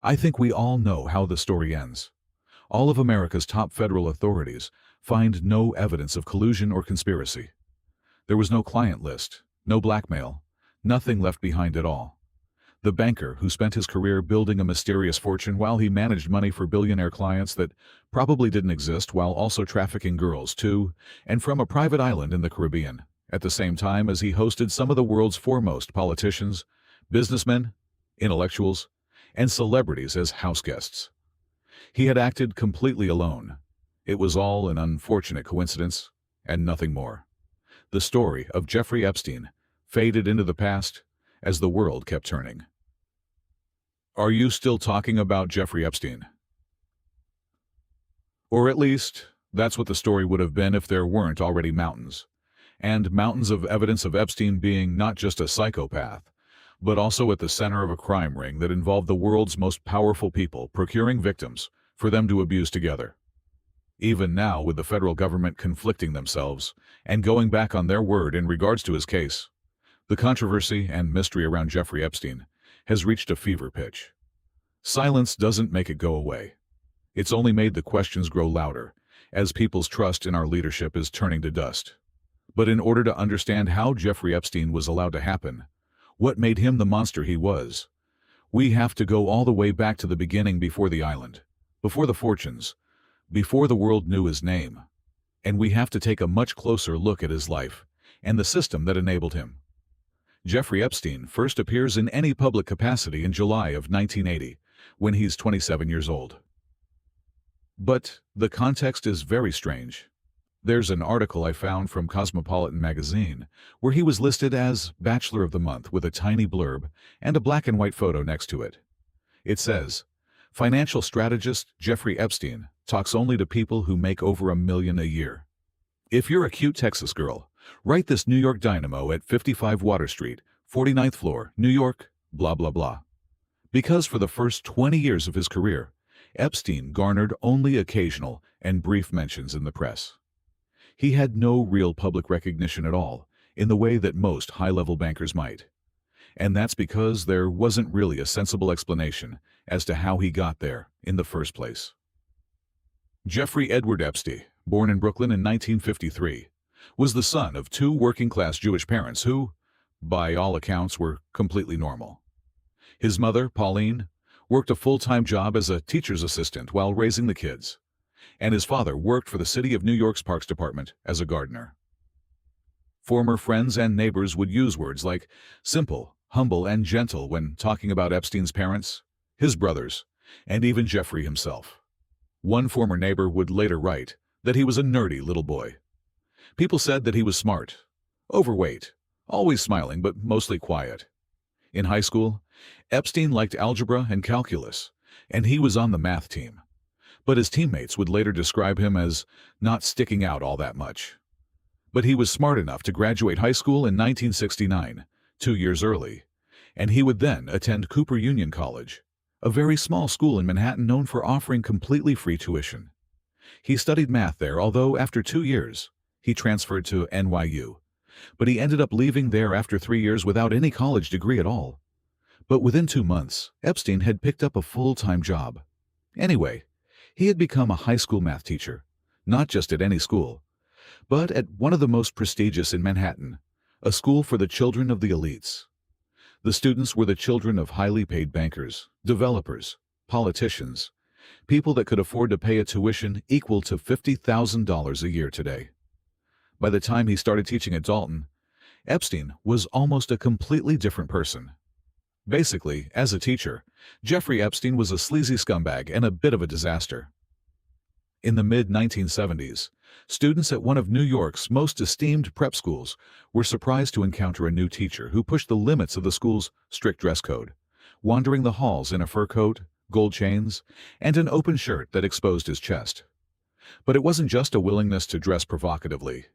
I think we all know how the story ends. All of America's top federal authorities find no evidence of collusion or conspiracy. There was no client list, no blackmail, nothing left behind at all. The banker who spent his career building a mysterious fortune while he managed money for billionaire clients that probably didn't exist, while also trafficking girls to and from a private island in the Caribbean, at the same time as he hosted some of the world's foremost politicians, businessmen, intellectuals, and celebrities as house guests. He had acted completely alone. It was all an unfortunate coincidence and nothing more. The story of Jeffrey Epstein faded into the past as the world kept turning. Are you still talking about Jeffrey Epstein? Or at least, that's what the story would have been if there weren't already mountains. And mountains of evidence of Epstein being not just a psychopath, but also at the center of a crime ring that involved the world's most powerful people procuring victims for them to abuse together. Even now, with the federal government conflicting themselves and going back on their word in regards to his case, the controversy and mystery around Jeffrey Epstein has reached a fever pitch. Silence doesn't make it go away. It's only made the questions grow louder as people's trust in our leadership is turning to dust. But in order to understand how Jeffrey Epstein was allowed to happen, what made him the monster he was, we have to go all the way back to the beginning, before the island, before the fortunes, before the world knew his name. And we have to take a much closer look at his life and the system that enabled him. Jeffrey Epstein first appears in any public capacity in July of 1980, when he's 27 years old. But the context is very strange. There's an article I found from Cosmopolitan magazine where he was listed as Bachelor of the Month with a tiny blurb and a black and white photo next to it. It says, "Financial strategist Jeffrey Epstein talks only to people who make over $1 million a year. If you're a cute Texas girl, write this New York dynamo at 55 Water Street, 49th floor, New York, blah blah blah." Because for the first 20 years of his career, Epstein garnered only occasional and brief mentions in the press. He had no real public recognition at all, in the way that most high-level bankers might. And that's because there wasn't really a sensible explanation as to how he got there in the first place. Jeffrey Edward Epstein, born in Brooklyn in 1953, was the son of two working-class Jewish parents who, by all accounts, were completely normal. His mother, Pauline, worked a full-time job as a teacher's assistant while raising the kids, and his father worked for the City of New York's Parks Department as a gardener. Former friends and neighbors would use words like simple, humble, and gentle when talking about Epstein's parents, his brothers, and even Jeffrey himself. One former neighbor would later write that he was a nerdy little boy. People said that he was smart, overweight, always smiling but mostly quiet. In high school, Epstein liked algebra and calculus, and he was on the math team. But his teammates would later describe him as not sticking out all that much. But he was smart enough to graduate high school in 1969, 2 years early, and he would then attend Cooper Union College, a very small school in Manhattan known for offering completely free tuition. He studied math there, although after 2 years, he transferred to NYU. But he ended up leaving there after 3 years without any college degree at all. But within 2 months, Epstein had picked up a full-time job. Anyway, he had become a high school math teacher, not just at any school, but at one of the most prestigious in Manhattan, a school for the children of the elites. The students were the children of highly paid bankers, developers, politicians, people that could afford to pay a tuition equal to $50,000 a year today. By the time he started teaching at Dalton, Epstein was almost a completely different person. Basically, as a teacher, Jeffrey Epstein was a sleazy scumbag and a bit of a disaster. In the mid-1970s, students at one of New York's most esteemed prep schools were surprised to encounter a new teacher who pushed the limits of the school's strict dress code, wandering the halls in a fur coat, gold chains, and an open shirt that exposed his chest. But it wasn't just a willingness to dress provocatively.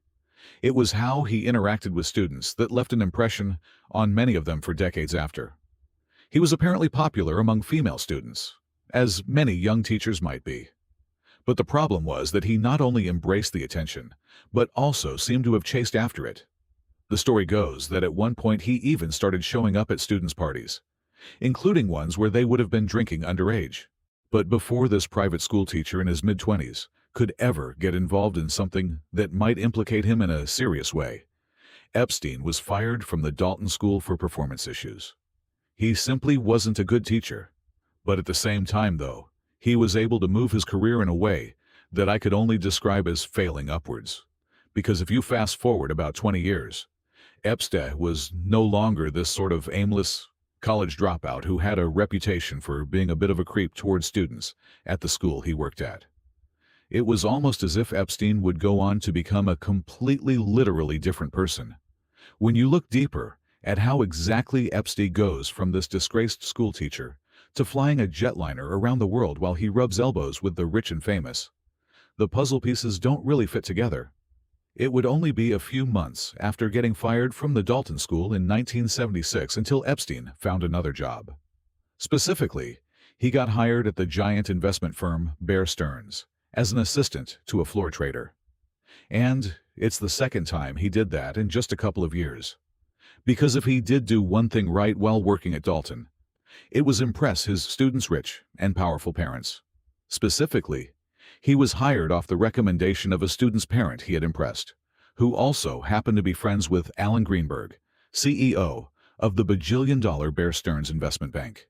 It was how he interacted with students that left an impression on many of them for decades after. He was apparently popular among female students, as many young teachers might be. But the problem was that he not only embraced the attention, but also seemed to have chased after it. The story goes that at one point he even started showing up at students' parties. including ones where they would have been drinking underage. But before this private school teacher in his mid-20s could ever get involved in something that might implicate him in a serious way, Epstein was fired from the Dalton School for performance issues. He simply wasn't a good teacher. But at the same time, though, he was able to move his career in a way that I could only describe as failing upwards. Because if you fast forward about 20 years, Epstein was no longer this sort of aimless college dropout who had a reputation for being a bit of a creep towards students at the school he worked at. It was almost as if Epstein would go on to become a completely literally different person. When you look deeper at how exactly Epstein goes from this disgraced schoolteacher to flying a jetliner around the world while he rubs elbows with the rich and famous, the puzzle pieces don't really fit together. It would only be a few months after getting fired from the Dalton School in 1976 until Epstein found another job. Specifically, he got hired at the giant investment firm Bear Stearns as an assistant to a floor trader. And it's the second time he did that in just a couple of years. Because if he did do one thing right while working at Dalton, it was impress his students' rich and powerful parents. Specifically, he was hired off the recommendation of a student's parent he had impressed, who also happened to be friends with Alan Greenberg, CEO of the bajillion-dollar Bear Stearns investment bank.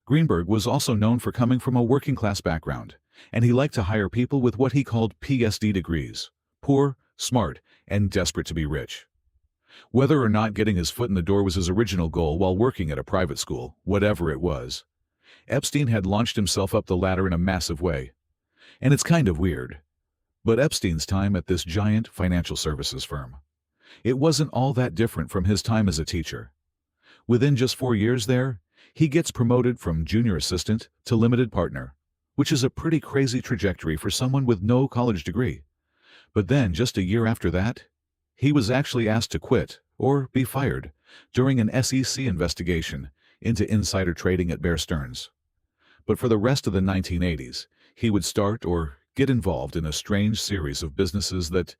Greenberg was also known for coming from a working-class background, and he liked to hire people with what he called PSD degrees, poor, smart, and desperate to be rich. Whether or not getting his foot in the door was his original goal while working at a private school, whatever it was, Epstein had launched himself up the ladder in a massive way. And it's kind of weird, but Epstein's time at this giant financial services firm, it wasn't all that different from his time as a teacher. Within just 4 years there, he gets promoted from junior assistant to limited partner, which is a pretty crazy trajectory for someone with no college degree. But then, just a year after that, he was actually asked to quit, or be fired, during an SEC investigation into insider trading at Bear Stearns. But for the rest of the 1980s, he would start or get involved in a strange series of businesses that,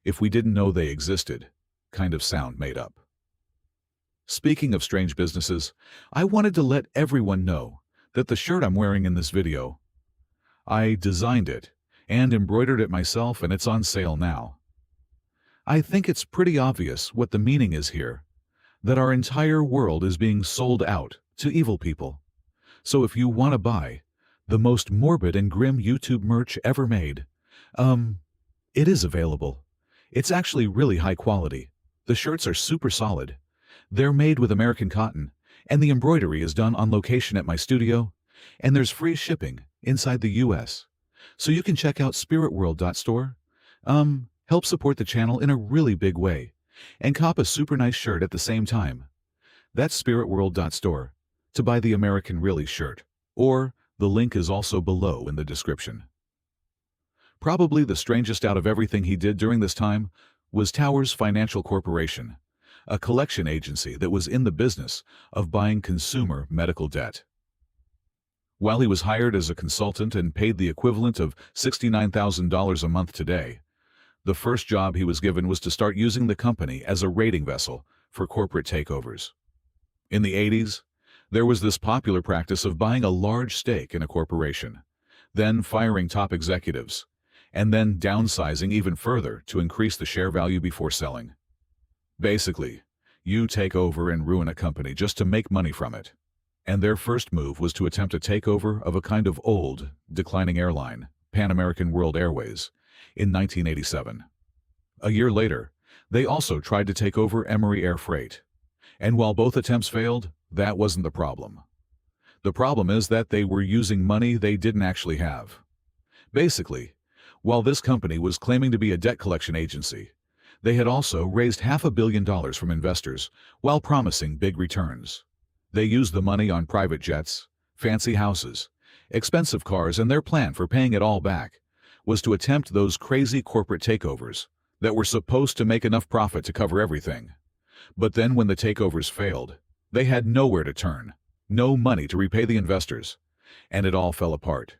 if we didn't know they existed, kind of sound made up. Speaking of strange businesses, I wanted to let everyone know that the shirt I'm wearing in this video, I designed it and embroidered it myself, and it's on sale now. I think it's pretty obvious what the meaning is here, that our entire world is being sold out to evil people. So if you want to buy the most morbid and grim YouTube merch ever made, it is available. It's actually really high quality. The shirts are super solid. They're made with American cotton, and the embroidery is done on location at my studio, and there's free shipping inside the US. So you can check out spiritworld.store, help support the channel in a really big way, and cop a super nice shirt at the same time. That's spiritworld.store to buy the American Really shirt, or the link is also below in the description. Probably the strangest out of everything he did during this time was Towers Financial Corporation, a collection agency that was in the business of buying consumer medical debt. While he was hired as a consultant and paid the equivalent of $69,000 a month today, the first job he was given was to start using the company as a raiding vessel for corporate takeovers. In the 80s, there was this popular practice of buying a large stake in a corporation, then firing top executives, and then downsizing even further to increase the share value before selling. Basically, you take over and ruin a company just to make money from it. And their first move was to attempt a takeover of a kind of old, declining airline, Pan American World Airways, in 1987. A year later, they also tried to take over Emory Air Freight. And while both attempts failed, that wasn't the problem. The problem is that they were using money they didn't actually have. Basically, while this company was claiming to be a debt collection agency, they had also raised $500 million from investors while promising big returns. They used the money on private jets, fancy houses, expensive cars, and their plan for paying it all back was to attempt those crazy corporate takeovers that were supposed to make enough profit to cover everything. But then when the takeovers failed, they had nowhere to turn, no money to repay the investors, and it all fell apart.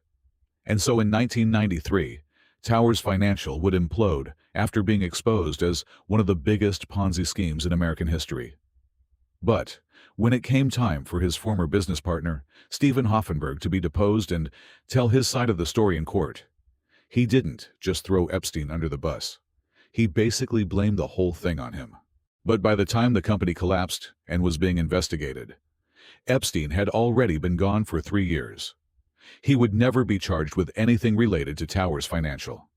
And so in 1993, Towers Financial would implode after being exposed as one of the biggest Ponzi schemes in American history. But when it came time for his former business partner, Stephen Hoffenberg, to be deposed and tell his side of the story in court, he didn't just throw Epstein under the bus. He basically blamed the whole thing on him. But by the time the company collapsed and was being investigated, Epstein had already been gone for 3 years. He would never be charged with anything related to Towers Financial.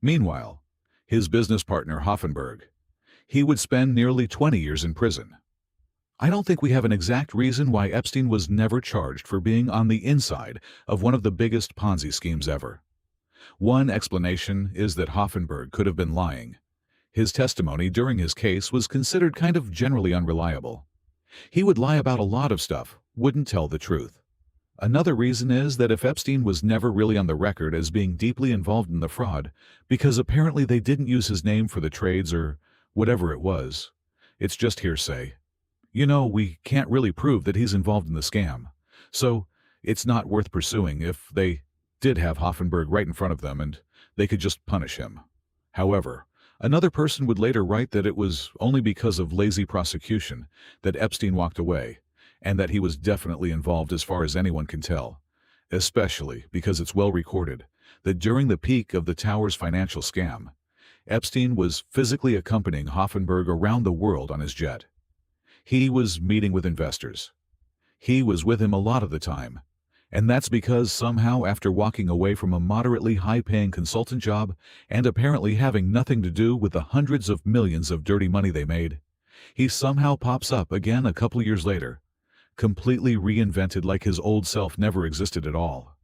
Meanwhile, his business partner Hoffenberg, he would spend nearly 20 years in prison. I don't think we have an exact reason why Epstein was never charged for being on the inside of one of the biggest Ponzi schemes ever. One explanation is that Hoffenberg could have been lying. His testimony during his case was considered kind of generally unreliable. He would lie about a lot of stuff, wouldn't tell the truth. Another reason is that if Epstein was never really on the record as being deeply involved in the fraud, because apparently they didn't use his name for the trades or whatever it was, it's just hearsay. We can't really prove that he's involved in the scam. So it's not worth pursuing if they did have Hoffenberg right in front of them and they could just punish him. However, another person would later write that it was only because of lazy prosecution that Epstein walked away, and that he was definitely involved as far as anyone can tell, especially because it's well recorded that during the peak of the Towers Financial scam, Epstein was physically accompanying Hoffenberg around the world on his jet. He was meeting with investors. He was with him a lot of the time, and that's because somehow after walking away from a moderately high-paying consultant job and apparently having nothing to do with the hundreds of millions of dirty money they made, he somehow pops up again a couple years later, completely reinvented like his old self never existed at all.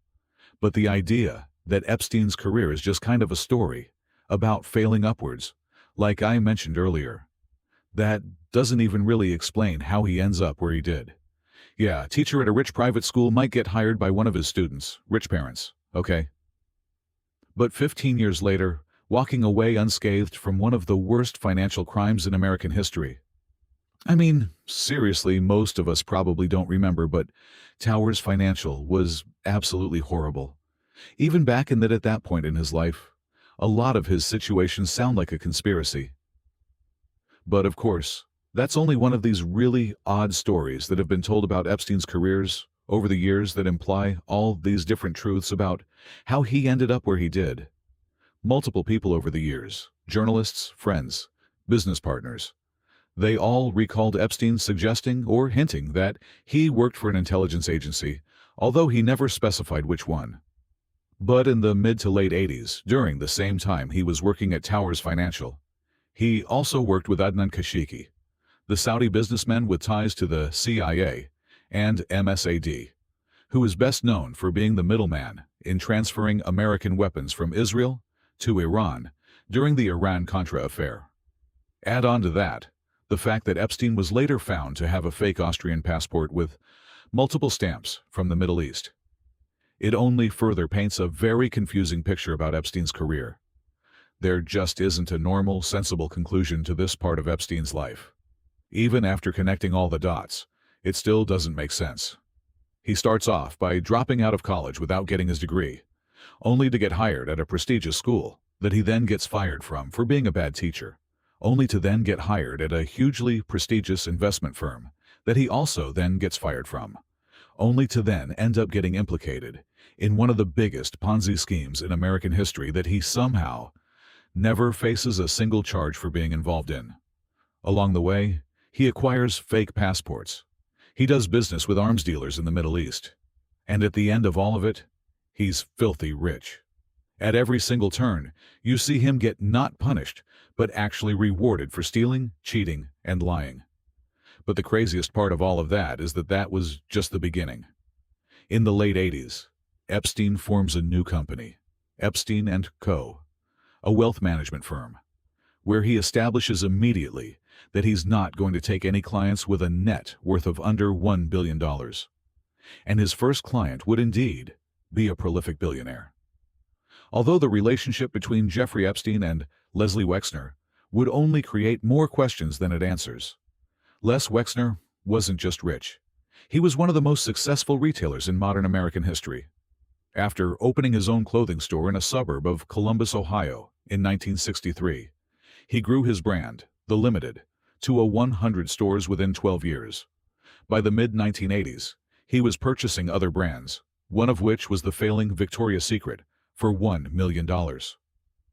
But the idea that Epstein's career is just kind of a story about failing upwards, like I mentioned earlier, that doesn't even really explain how he ends up where he did. Yeah, a teacher at a rich private school might get hired by one of his students, rich parents, okay? But 15 years later, walking away unscathed from one of the worst financial crimes in American history. I mean, seriously, most of us probably don't remember, but Towers Financial was absolutely horrible. Even back at that point in his life, a lot of his situations sound like a conspiracy. But of course, that's only one of these really odd stories that have been told about Epstein's careers over the years that imply all these different truths about how he ended up where he did. Multiple people over the years, journalists, friends, business partners, they all recalled Epstein suggesting or hinting that he worked for an intelligence agency, although he never specified which one. But in the mid to late 80s, during the same time he was working at Towers Financial, he also worked with Adnan Khashoggi, the Saudi businessman with ties to the CIA and Mossad, who is best known for being the middleman in transferring American weapons from Israel to Iran during the Iran-Contra affair. Add on to that the fact that Epstein was later found to have a fake Austrian passport with multiple stamps from the Middle East. It only further paints a very confusing picture about Epstein's career. There just isn't a normal, sensible conclusion to this part of Epstein's life. Even after connecting all the dots, it still doesn't make sense. He starts off by dropping out of college without getting his degree, only to get hired at a prestigious school that he then gets fired from for being a bad teacher, only to then get hired at a hugely prestigious investment firm that he also then gets fired from, only to then end up getting implicated in one of the biggest Ponzi schemes in American history that he somehow never faces a single charge for being involved in. Along the way, he acquires fake passports. He does business with arms dealers in the Middle East. And at the end of all of it, he's filthy rich. At every single turn, you see him get not punished, but actually rewarded for stealing, cheating, and lying. But the craziest part of all of that is that that was just the beginning. In the late 80s, Epstein forms a new company, Epstein & Co., a wealth management firm, where he establishes immediately that he's not going to take any clients with a net worth of under $1 billion. And his first client would indeed be a prolific billionaire. Although the relationship between Jeffrey Epstein and Leslie Wexner would only create more questions than it answers. Les Wexner wasn't just rich. He was one of the most successful retailers in modern American history. After opening his own clothing store in a suburb of Columbus, Ohio, in 1963, he grew his brand, The Limited, to 100 stores within 12 years. By the mid-1980s, he was purchasing other brands, one of which was the failing Victoria's Secret, for $1 million.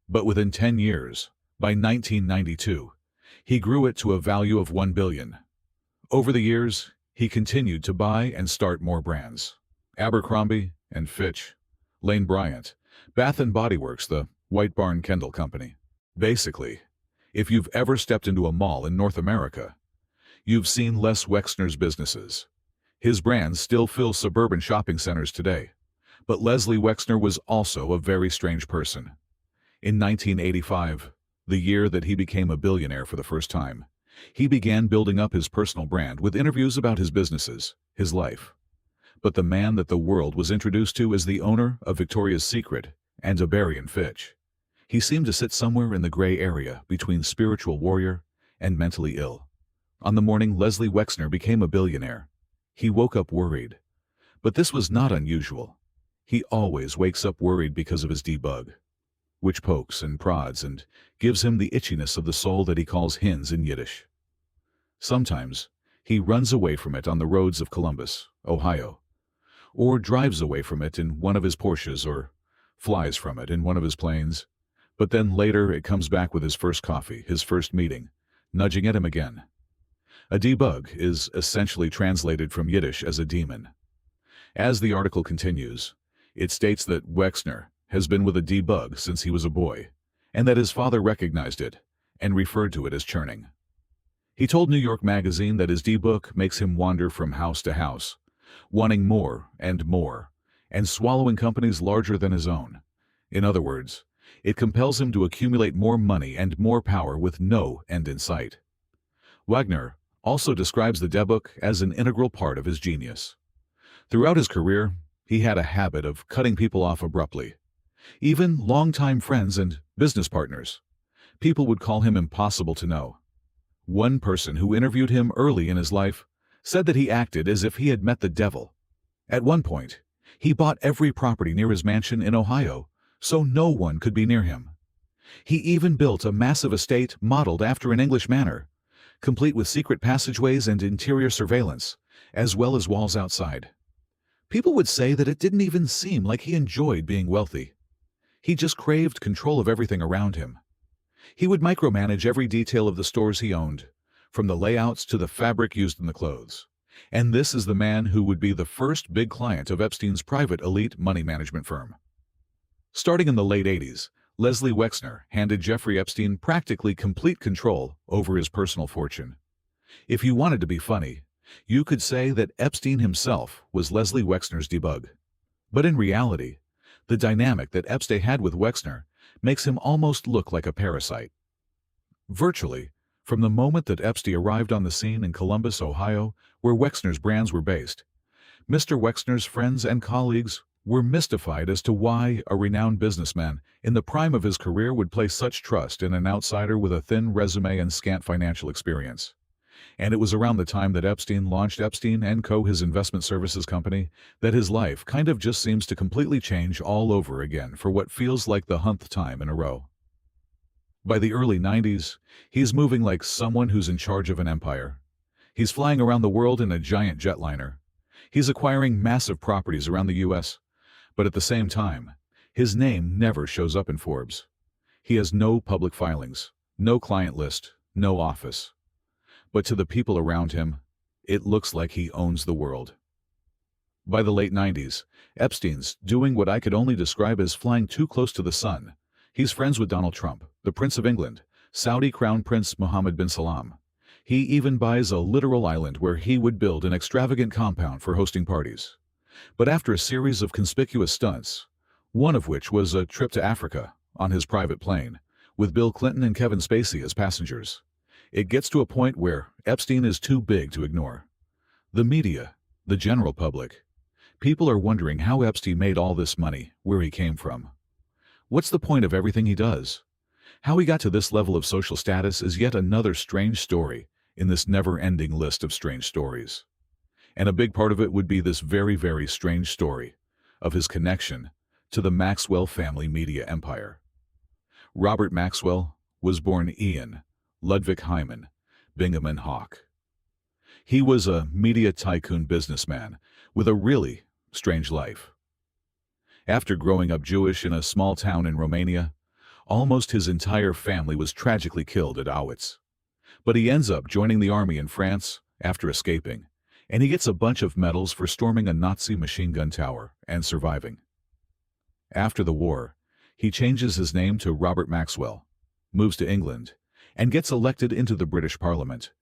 But within 10 years, by 1992, he grew it to a value of $1 billion. Over the years, he continued to buy and start more brands. Abercrombie and Fitch, Lane Bryant, Bath & Body Works, the White Barn Kendall Company. Basically, if you've ever stepped into a mall in North America, you've seen Les Wexner's businesses. His brands still fill suburban shopping centers today. But Leslie Wexner was also a very strange person. In 1985, the year that he became a billionaire for the first time, he began building up his personal brand with interviews about his businesses, his life. But the man that the world was introduced to as the owner of Victoria's Secret and Abercrombie and Fitch, he seemed to sit somewhere in the gray area between spiritual warrior and mentally ill. On the morning Leslie Wexner became a billionaire, he woke up worried. But this was not unusual. He always wakes up worried because of his D-bug, which pokes and prods and gives him the itchiness of the soul that he calls hins in Yiddish. Sometimes he runs away from it on the roads of Columbus, Ohio, or drives away from it in one of his Porsches, or flies from it in one of his planes. But then later it comes back with his first coffee, his first meeting, nudging at him again. A D-bug is essentially translated from Yiddish as a demon. As the article continues, it states that Wexner has been with a D-bug since he was a boy, and that his father recognized it and referred to it as churning. He told New York Magazine that his D-bug makes him wander from house to house, wanting more, and swallowing companies larger than his own. In other words, it compels him to accumulate more money and more power with no end in sight. Wagner also describes the D-bug as an integral part of his genius. Throughout his career, he had a habit of cutting people off abruptly. Even longtime friends and business partners. People would call him impossible to know. One person who interviewed him early in his life said that he acted as if he had met the devil. At one point, he bought every property near his mansion in Ohio, so no one could be near him. He even built a massive estate modeled after an English manor, complete with secret passageways and interior surveillance, as well as walls outside. People would say that it didn't even seem like he enjoyed being wealthy. He just craved control of everything around him. He would micromanage every detail of the stores he owned, from the layouts to the fabric used in the clothes. And this is the man who would be the first big client of Epstein's private elite money management firm. Starting in the late 80s, Leslie Wexner handed Jeffrey Epstein practically complete control over his personal fortune. If you wanted to be funny, you could say that Epstein himself was Leslie Wexner's D-bug. But in reality, the dynamic that Epstein had with Wexner makes him almost look like a parasite. Virtually, from the moment that Epstein arrived on the scene in Columbus, Ohio, where Wexner's brands were based, Mr. Wexner's friends and colleagues were mystified as to why a renowned businessman in the prime of his career would place such trust in an outsider with a thin resume and scant financial experience. And it was around the time that Epstein launched Epstein & Co., his investment services company, that his life kind of just seems to completely change all over again for what feels like the 100th time in a row. By the early 90s, he's moving like someone who's in charge of an empire. He's flying around the world in a giant jetliner. He's acquiring massive properties around the U.S., but at the same time, his name never shows up in Forbes. He has no public filings, no client list, no office. But to the people around him, it looks like he owns the world. By the late 90s, Epstein's doing what I could only describe as flying too close to the sun. He's friends with Donald Trump, the Prince of England, Saudi Crown Prince Mohammed bin Salman. He even buys a literal island where he would build an extravagant compound for hosting parties. But after a series of conspicuous stunts, one of which was a trip to Africa on his private plane, with Bill Clinton and Kevin Spacey as passengers, it gets to a point where Epstein is too big to ignore. The media, the general public, people are wondering how Epstein made all this money, where he came from. What's the point of everything he does? How he got to this level of social status is yet another strange story in this never-ending list of strange stories. And a big part of it would be this very, very strange story of his connection to the Maxwell family media empire. Robert Maxwell was born Ian Ludwig Hyman, Bingham and Hawke. He was a media tycoon businessman with a really strange life. After growing up Jewish in a small town in Romania, almost his entire family was tragically killed at Auschwitz. But he ends up joining the army in France after escaping, and he gets a bunch of medals for storming a Nazi machine gun tower and surviving. After the war, he changes his name to Robert Maxwell, moves to England, and gets elected into the British Parliament.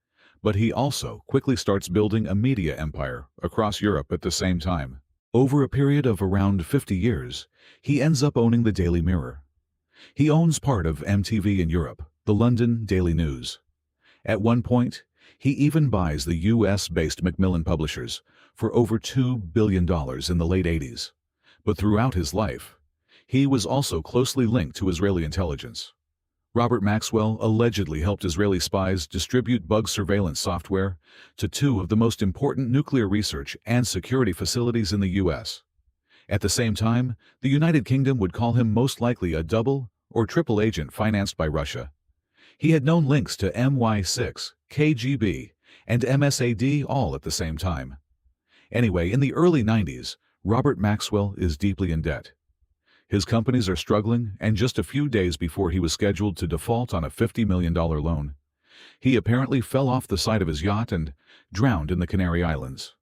But he also quickly starts building a media empire across Europe at the same time. Over a period of around 50 years, he ends up owning the Daily Mirror. He owns part of MTV in Europe, the London Daily News. At one point, he even buys the US-based Macmillan Publishers for over $2 billion in the late 80s. But throughout his life, he was also closely linked to Israeli intelligence. Robert Maxwell allegedly helped Israeli spies distribute bug surveillance software to two of the most important nuclear research and security facilities in the U.S. At the same time, the United Kingdom would call him most likely a double or triple agent financed by Russia. He had known links to MI6, KGB, and MSAD all at the same time. Anyway, in the early 90s, Robert Maxwell is deeply in debt. His companies are struggling, and just a few days before he was scheduled to default on a $50 million loan, he apparently fell off the side of his yacht and drowned in the Canary Islands.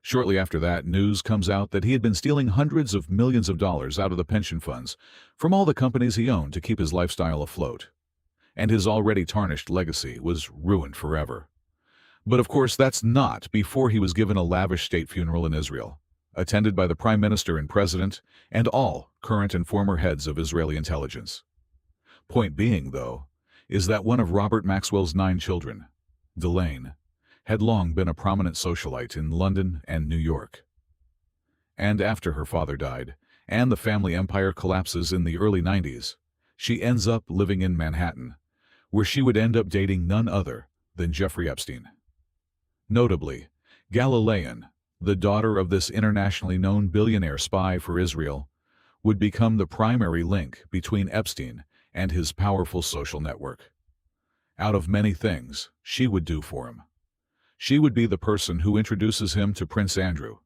Shortly after that, news comes out that he had been stealing hundreds of millions of dollars out of the pension funds from all the companies he owned to keep his lifestyle afloat. And his already tarnished legacy was ruined forever. But of course, that's not before he was given a lavish state funeral in Israel, attended by the Prime Minister and President, and all current and former heads of Israeli intelligence. Point being, though, is that one of Robert Maxwell's 9 children, Delane, had long been a prominent socialite in London and New York. And after her father died, and the family empire collapses in the early 90s, she ends up living in Manhattan, where she would end up dating none other than Jeffrey Epstein. Notably, Galilean, the daughter of this internationally known billionaire spy for Israel, would become the primary link between Epstein and his powerful social network. Out of many things she would do for him, she would be the person who introduces him to Prince Andrew,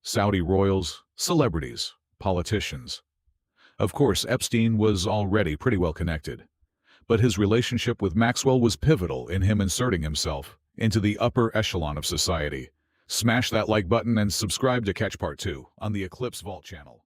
Saudi royals, celebrities, politicians. Of course, Epstein was already pretty well connected, but his relationship with Maxwell was pivotal in him inserting himself into the upper echelon of society. Smash that like button and subscribe to catch part 2 on the Eclipse Vault channel.